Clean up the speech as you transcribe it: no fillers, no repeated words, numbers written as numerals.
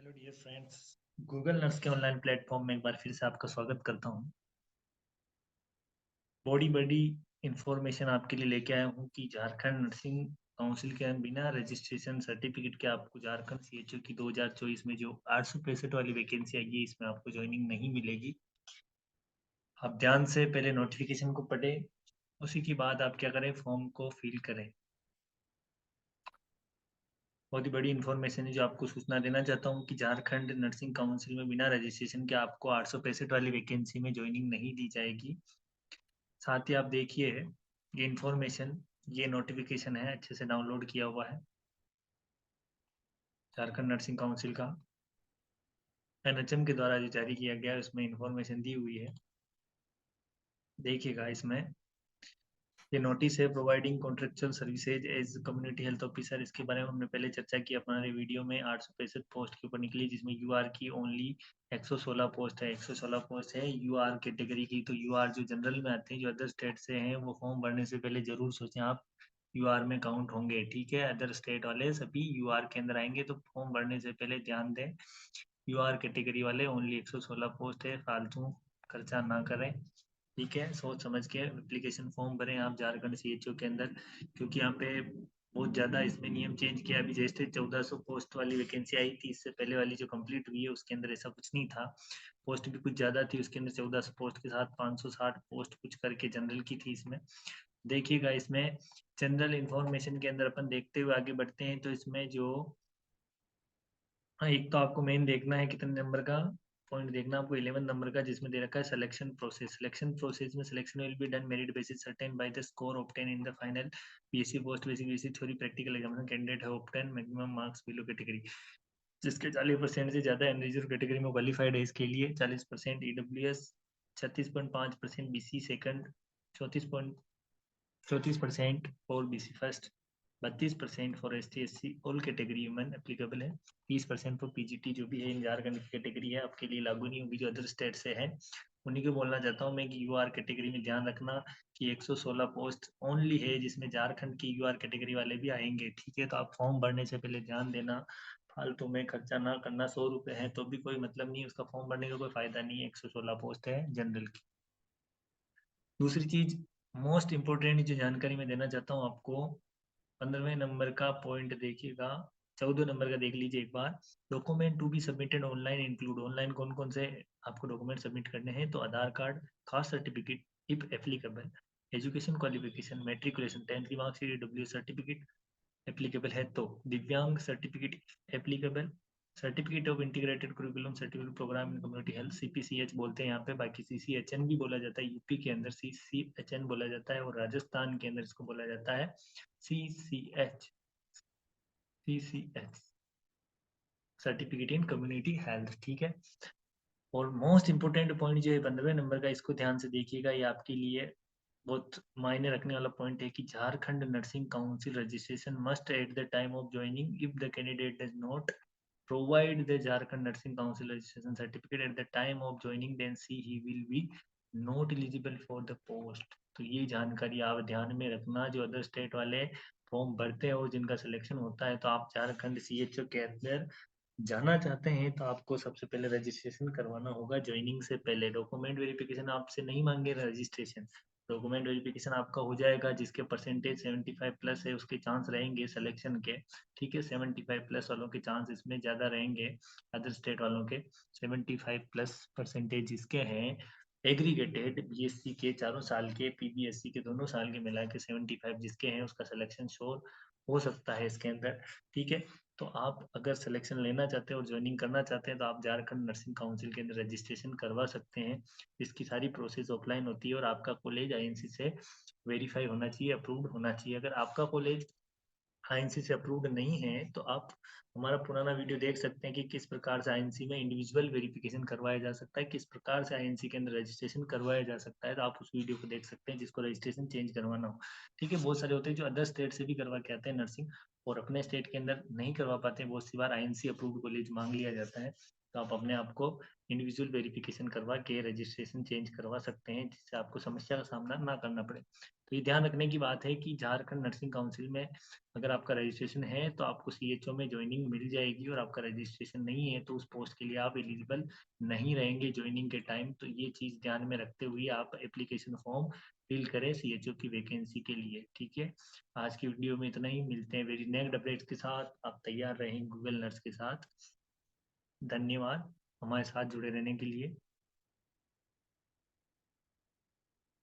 Hello dear friends, Google nurse के online platform में एक बार फिर से आपका स्वागत करता हूं। बड़ी बड़ी इंफॉर्मेशन आपके लिए लेके आया हूं कि झारखंड नर्सिंग काउंसिल के बिना रजिस्ट्रेशन सर्टिफिकेट के आपको झारखंड सीएचओ की 2024 में जो 865 वाली वैकेंसी आई है, इसमें आपको ज्वाइनिंग नहीं मिलेगी। आप ध्यान से पहले नोटिफिकेशन को पढ़ें, उसी के बाद आप क्या करें, फॉर्म को फिल करें। बहुत ही बड़ी इन्फॉर्मेशन है जो आपको सूचना देना चाहता हूँ कि झारखंड नर्सिंग काउंसिल में बिना रजिस्ट्रेशन के आपको 865 वाली वैकेंसी में ज्वाइनिंग नहीं दी जाएगी। साथ ही आप देखिए, ये इन्फॉर्मेशन, ये नोटिफिकेशन है, अच्छे से डाउनलोड किया हुआ है झारखंड नर्सिंग काउंसिल का, एनएचएम के द्वारा जो जारी किया गया है उसमें इन्फॉर्मेशन दी हुई है। देखिएगा, इसमें ये नोटिस है providing contractual services as community health officer. इसके बारे में हमने पहले चर्चा की अपने वीडियो में। 865 पोस्ट के ऊपर निकली, जिसमें यूआर की ओनली 116 पोस्ट है। 116 पोस्ट है यूआर कैटेगरी की। तो यूआर जो जनरल में आते हैं, जो अदर स्टेट से हैं, वो फॉर्म भरने से पहले जरूर सोचें आप यूआर में काउंट होंगे। ठीक है, अदर स्टेट वाले सभी यूआर के अंदर आएंगे, तो फॉर्म भरने से पहले ध्यान दें। यूआर कैटेगरी वाले ओनली 116 पोस्ट है, फालतू खर्चा ना करें। ठीक है, सोच समझ के एप्लीकेशन फॉर्म भरें आप झारखंड सीएचओ के अंदर, क्योंकि यहाँ पे बहुत ज़्यादा इसमें नियम चेंज किया। अभी जैसे 1400 पोस्ट वाली वैकेंसी आई थी, इससे पहले वाली जो कंप्लीट हुई है उसके अंदर ऐसा कुछ नहीं था। पोस्ट भी कुछ ज़्यादा थी उसके अंदर, 1400 पोस्ट के साथ 560 पोस्ट कुछ करके जनरल की थी इसमें। देखिएगा, इसमें जनरल इंफॉर्मेशन के अंदर अपन देखते हुए आगे बढ़ते हैं। तो इसमें जो, हाँ, एक तो आपको मेन देखना है कितने नंबर का पॉइंट देखना आपको, 11 नंबर का, जिसमें दे रखा है सिलेक्शन प्रोसेस। सिलेक्शन प्रोसेस में selection will be done merit basis certain by the score obtain in the final BSc post basic BSc theory practical examination candidate है obtain maximum marks below category, जिसके 40% से ज्यादा एनरिजर्व category में qualified है। इसके लिए 40% EWS, 36.5% BC second, 34% for BC first, 32% for ST SC all category women applicable है, 30% for PGT जो भी है इन झारखंड की कैटेगरी है, आपके लिए लागू नहीं होगी जो अदर स्टेट से है। उन्हीं को बोलना चाहता हूँ मैं कि यूआर कैटेगरी में ध्यान रखना कि 116 पोस्ट ओनली है, जिसमें झारखंड की यूआर कैटेगरी वाले भी आएंगे। ठीक है, तो आप फॉर्म भरने से पहले ध्यान देना, फालतू में खर्चा ना करना। 100 रुपये है तो भी कोई मतलब नहीं, उसका फॉर्म भरने का कोई फायदा नहीं है। 116 पोस्ट है जनरल की। दूसरी चीज, मोस्ट इम्पोर्टेंट जो जानकारी मैं देना चाहता हूँ आपको, 15वें नंबर का पॉइंट देखिएगा, 14 नंबर का देख लीजिए एक बार। Document to be submitted online include, online कौन कौन से आपको डॉक्यूमेंट सबमिट करने हैं, तो Aadhaar card, caste certificate if applicable, education qualification, matriculation, 10th की मार्कशीट, डब्ल्यू सर्टिफिकेट एप्लीकेबल है तो, divyang certificate applicable, certificate of integrated curriculum certificate program in community health, CPCH बोलते हैं यहाँ पे, बाकी CCHN भी बोला जाता है। यूपी के अंदर CCHN बोला जाता है, और राजस्थान के अंदर इसको बोला जाता है CCH, certificate in community health. ठीक है, और मोस्ट इंपोर्टेंट पॉइंट जो है 15वें नंबर का, इसको ध्यान से देखिएगा, ये आपके लिए बहुत मायने रखने वाला पॉइंट है कि Jharkhand nursing council registration must at the time of joining if the candidate does not provide the Jharkhand Nursing Council registration certificate at the time of joining, then see he will be not eligible for the post। तो ये जानकारी आप ध्यान में रखना, जो other state वाले form भरते हो जिनका सिलेक्शन होता है, तो आप झारखंड सीएचओ के अंदर जाना चाहते हैं तो आपको सबसे पहले रजिस्ट्रेशन करवाना होगा ज्वाइनिंग से पहले। डॉक्यूमेंट वेरिफिकेशन आपसे नहीं मांगे, रजिस्ट्रेशन डॉक्यूमेंट वेरिफिकेशन आपका हो जाएगा, जिसके परसेंटेज 75 प्लस है उसके चांस रहेंगे सिलेक्शन के। ठीक है, 75 प्लस वालों के चांस इसमें ज़्यादा रहेंगे अदर स्टेट वालों के। 75 प्लस परसेंटेज जिसके हैं एग्रीगेटेड बीएससी के चारों साल के, पीबीएससी के दोनों साल के मिला के 75 जिसके हैं, उसका सिलेक्शन श्योर हो सकता है इसके अंदर। ठीक है, तो आप अगर सिलेक्शन लेना चाहते हैं और ज्वाइनिंग करना चाहते हैं तो आप झारखंड नर्सिंग काउंसिल के अंदर रजिस्ट्रेशन करवा सकते हैं। इसकी सारी प्रोसेस ऑफलाइन होती है, और आपका कॉलेज आईएनसी से वेरीफाई होना चाहिए, अप्रूव्ड होना चाहिए। अगर आपका कॉलेज आईएनसी से अप्रूव्ड नहीं है तो आप हमारा पुराना वीडियो देख सकते हैं कि किस प्रकार से आईएनसी में इंडिविजुअल वेरिफिकेशन करवाया जा सकता है, किस प्रकार से आईएनसी के अंदर रजिस्ट्रेशन करवाया जा सकता है। तो आप उस वीडियो को देख सकते हैं जिसको रजिस्ट्रेशन चेंज करवाना हो। ठीक है, बहुत सारे होते हैं जो अदर स्टेट से भी करवा के आते हैं नर्सिंग, और अपने स्टेट के अंदर नहीं करवा पाते हैं। बहुत सी बार आईएनसी अप्रूव्ड कॉलेज मांग लिया जाता है, तो आप अपने आप को इंडिविजुअल वेरिफिकेशन करवा के रजिस्ट्रेशन चेंज करवा सकते हैं, जिससे आपको समस्या का सामना ना करना पड़े। तो ये ध्यान रखने की बात है कि झारखंड नर्सिंग काउंसिल में अगर आपका रजिस्ट्रेशन है तो आपको सीएचओ में ज्वाइनिंग मिल जाएगी, और आपका रजिस्ट्रेशन नहीं है तो उस पोस्ट के लिए आप एलिजिबल नहीं रहेंगे ज्वाइनिंग के टाइम। तो ये चीज़ ध्यान में रखते हुए आप एप्लीकेशन फॉर्म फिल करें सीएचओ की वैकेंसी के लिए। ठीक है, आज की वीडियो में इतना ही, मिलते हैं वेरी नेक्स्ट अपडेट्स के साथ। आप तैयार रहें गूगल नर्स के साथ। धन्यवाद हमारे साथ जुड़े रहने के लिए।